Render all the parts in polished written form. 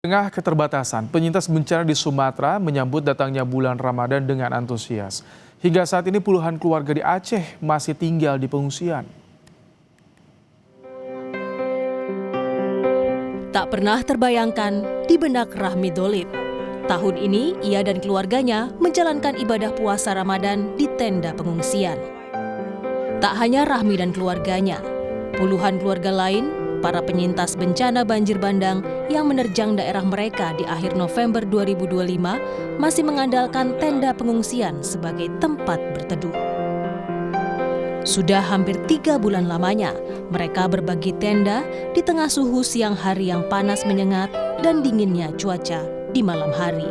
Tengah keterbatasan, penyintas bencana di Sumatera menyambut datangnya bulan Ramadan dengan antusias. Hingga saat ini puluhan keluarga di Aceh masih tinggal di pengungsian. Tak pernah terbayangkan di benak Rahmi Dholib. Tahun ini ia dan keluarganya menjalankan ibadah puasa Ramadan di tenda pengungsian. Tak hanya Rahmi dan keluarganya, puluhan keluarga lain, para penyintas bencana banjir bandang yang menerjang daerah mereka di akhir November 2025 masih mengandalkan tenda pengungsian sebagai tempat berteduh. Sudah hampir 3 bulan lamanya, mereka berbagi tenda di tengah suhu siang hari yang panas menyengat dan dinginnya cuaca di malam hari.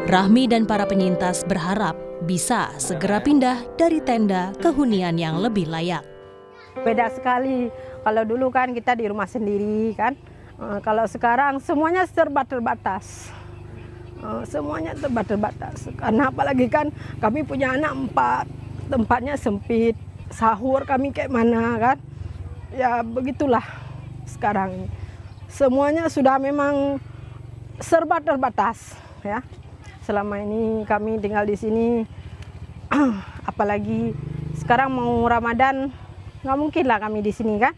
Rahmi dan para penyintas berharap bisa segera pindah dari tenda ke hunian yang lebih layak. Beda sekali, kalau dulu kan kita di rumah sendiri kan, kalau sekarang semuanya serba terbatas. Semuanya terbatas, karena apalagi kan kami punya anak 4, tempatnya sempit, sahur kami kayak mana kan. Ya begitulah sekarang ini. Semuanya sudah memang serba terbatas ya. Selama ini kami tinggal di sini, apalagi sekarang mau Ramadan, nggak mungkin lah kami di sini kan.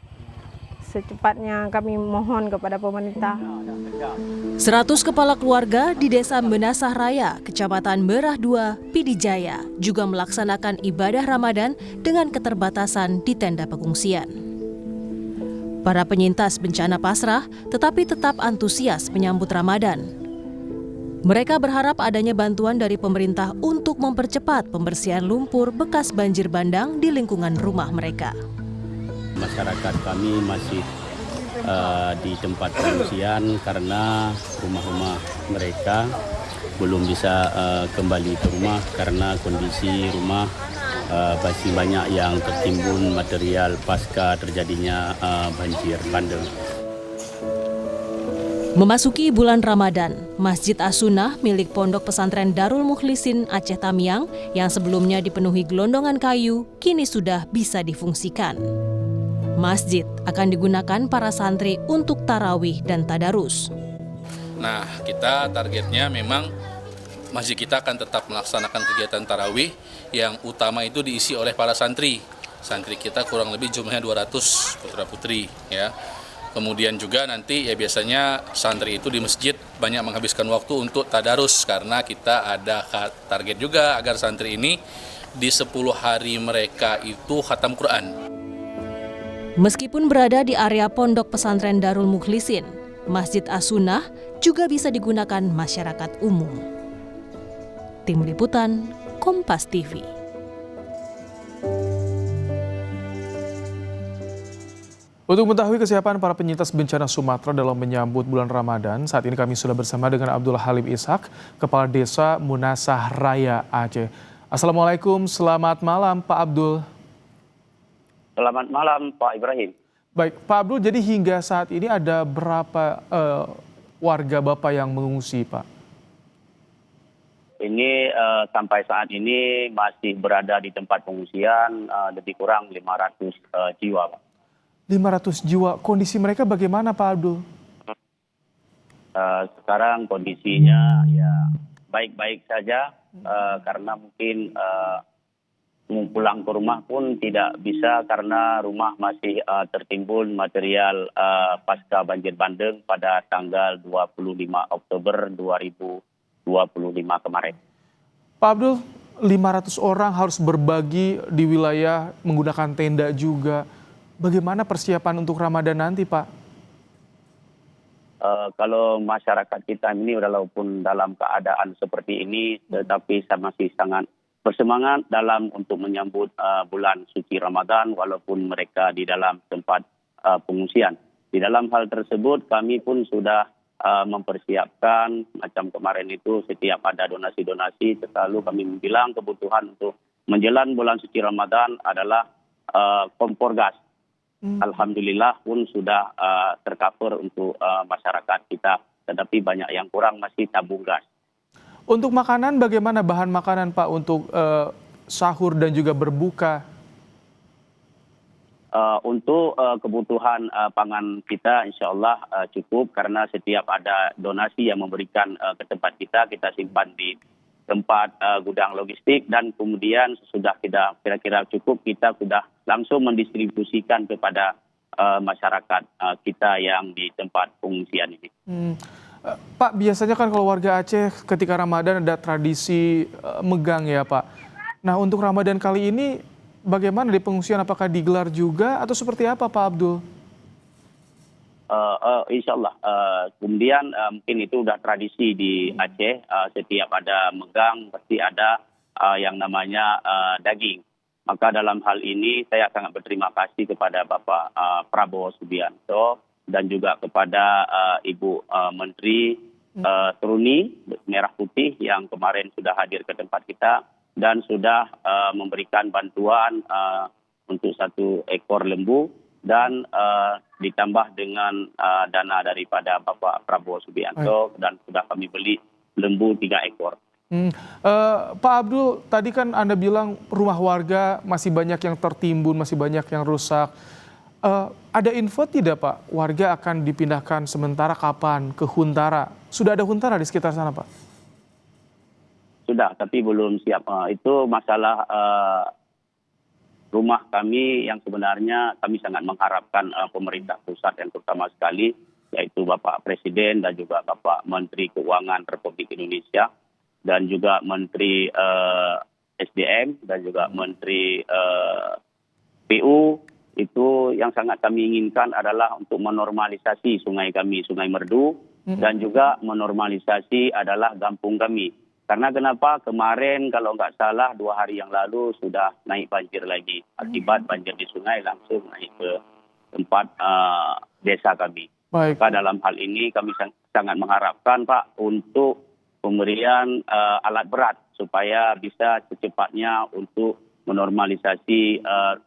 Secepatnya kami mohon kepada pemerintah. 100 kepala keluarga di Desa Benasah Raya, Kecamatan Merah 2, Pidijaya juga melaksanakan ibadah Ramadan dengan keterbatasan di tenda pengungsian. Para penyintas bencana pasrah tetapi tetap antusias menyambut Ramadan. Mereka berharap adanya bantuan dari pemerintah untuk mempercepat pembersihan lumpur bekas banjir bandang di lingkungan rumah mereka. Masyarakat kami masih di tempat pengungsian karena rumah-rumah mereka belum bisa kembali ke rumah karena kondisi rumah masih banyak yang tertimbun material pasca terjadinya banjir bandang. Memasuki bulan Ramadan, Masjid As-Sunnah milik Pondok Pesantren Darul Mukhlisin Aceh Tamiang yang sebelumnya dipenuhi gelondongan kayu kini sudah bisa difungsikan. Masjid akan digunakan para santri untuk tarawih dan tadarus. Nah, kita targetnya memang masjid kita akan tetap melaksanakan kegiatan tarawih yang utama itu diisi oleh para santri. Santri kita kurang lebih jumlahnya 200 putra-putri ya. Kemudian juga nanti ya biasanya santri itu di masjid banyak menghabiskan waktu untuk tadarus karena kita ada target juga agar santri ini di 10 hari mereka itu khatam Quran. Meskipun berada di area Pondok Pesantren Darul Mukhlisin, Masjid As-Sunnah juga bisa digunakan masyarakat umum. Tim Liputan, Kompas TV. Untuk mengetahui kesiapan para penyintas bencana Sumatera dalam menyambut bulan Ramadan, saat ini kami sudah bersama dengan Abdul Halim Ishak, Kepala Desa Munasah Raya Aceh. Assalamualaikum, selamat malam Pak Abdul. Selamat malam Pak Ibrahim. Baik, Pak Abdul, jadi hingga saat ini ada berapa warga Bapak yang mengungsi, Pak? Ini sampai saat ini masih berada di tempat pengungsian lebih kurang 500 jiwa, Pak. 500 jiwa, kondisi mereka bagaimana Pak Abdul? Sekarang kondisinya ya baik-baik saja karena mungkin pulang ke rumah pun tidak bisa karena rumah masih tertimbun material pasca banjir bandang pada tanggal 25 Oktober 2025 kemarin. Pak Abdul, 500 orang harus berbagi di wilayah menggunakan tenda juga. Bagaimana persiapan untuk Ramadan nanti, Pak? Kalau masyarakat kita ini walaupun dalam keadaan seperti ini, tetapi masih sangat bersemangat dalam untuk menyambut bulan suci Ramadan walaupun mereka di dalam tempat pengungsian. Di dalam hal tersebut kami pun sudah mempersiapkan macam kemarin itu setiap ada donasi-donasi selalu kami bilang kebutuhan untuk menjelang bulan suci Ramadan adalah kompor gas. Alhamdulillah pun sudah tercover untuk masyarakat kita, tetapi banyak yang kurang masih tabung gas. Untuk makanan bagaimana bahan makanan Pak untuk sahur dan juga berbuka? Untuk kebutuhan pangan kita insya Allah cukup karena setiap ada donasi yang memberikan ke tempat kita simpan di tempat gudang logistik dan kemudian sesudah kita kira-kira cukup kita sudah langsung mendistribusikan kepada masyarakat kita yang di tempat pengungsian ini. Pak, biasanya kan kalau warga Aceh ketika Ramadan ada tradisi megang ya Pak. Nah untuk Ramadan kali ini bagaimana di pengungsian, apakah digelar juga atau seperti apa Pak Abdul? Insya Allah. Kemudian mungkin itu udah tradisi di Aceh. Setiap ada megang pasti ada yang namanya daging. Maka dalam hal ini saya sangat berterima kasih kepada Bapak Prabowo Subianto dan juga kepada Ibu Menteri Truni Merah Putih yang kemarin sudah hadir ke tempat kita dan sudah memberikan bantuan untuk 1 ekor lembu dan ditambah dengan dana daripada Bapak Prabowo Subianto dan sudah kami beli lembu 3 ekor. Pak Abdul, tadi kan Anda bilang rumah warga masih banyak yang tertimbun, masih banyak yang rusak. Ada info tidak Pak, warga akan dipindahkan sementara kapan ke Huntara? Sudah ada Huntara di sekitar sana Pak? Sudah, tapi belum siap. Itu masalah rumah kami yang sebenarnya kami sangat mengharapkan pemerintah pusat yang terutama sekali, yaitu Bapak Presiden dan juga Bapak Menteri Keuangan Republik Indonesia, dan juga Menteri SDM dan juga Menteri PU. Itu yang sangat kami inginkan adalah untuk menormalisasi sungai kami, Sungai Merdu, dan juga menormalisasi adalah kampung kami. Karena kenapa? Kemarin kalau nggak salah 2 hari yang lalu sudah naik banjir lagi. Akibat banjir di sungai langsung naik ke tempat desa kami. Baik. Maka dalam hal ini kami sangat mengharapkan Pak untuk pemberian alat berat supaya bisa secepatnya untuk menormalisasi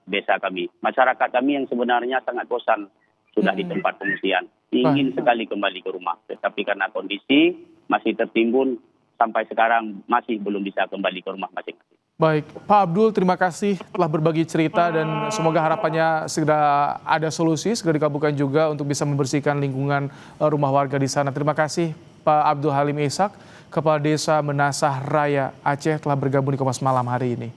desa kami. Masyarakat kami yang sebenarnya sangat bosan sudah di tempat pengungsian. Ingin sekali kembali ke rumah. Tetapi karena kondisi masih tertimbun, sampai sekarang masih belum bisa kembali ke rumah masing-masing. Baik, Pak Abdul, terima kasih telah berbagi cerita dan semoga harapannya segera ada solusi, segera dikabulkan juga untuk bisa membersihkan lingkungan rumah warga di sana. Terima kasih Pak Abdul Halim Ishak, Kepala Desa Menasah Raya Aceh telah bergabung di Kompas Malam hari ini.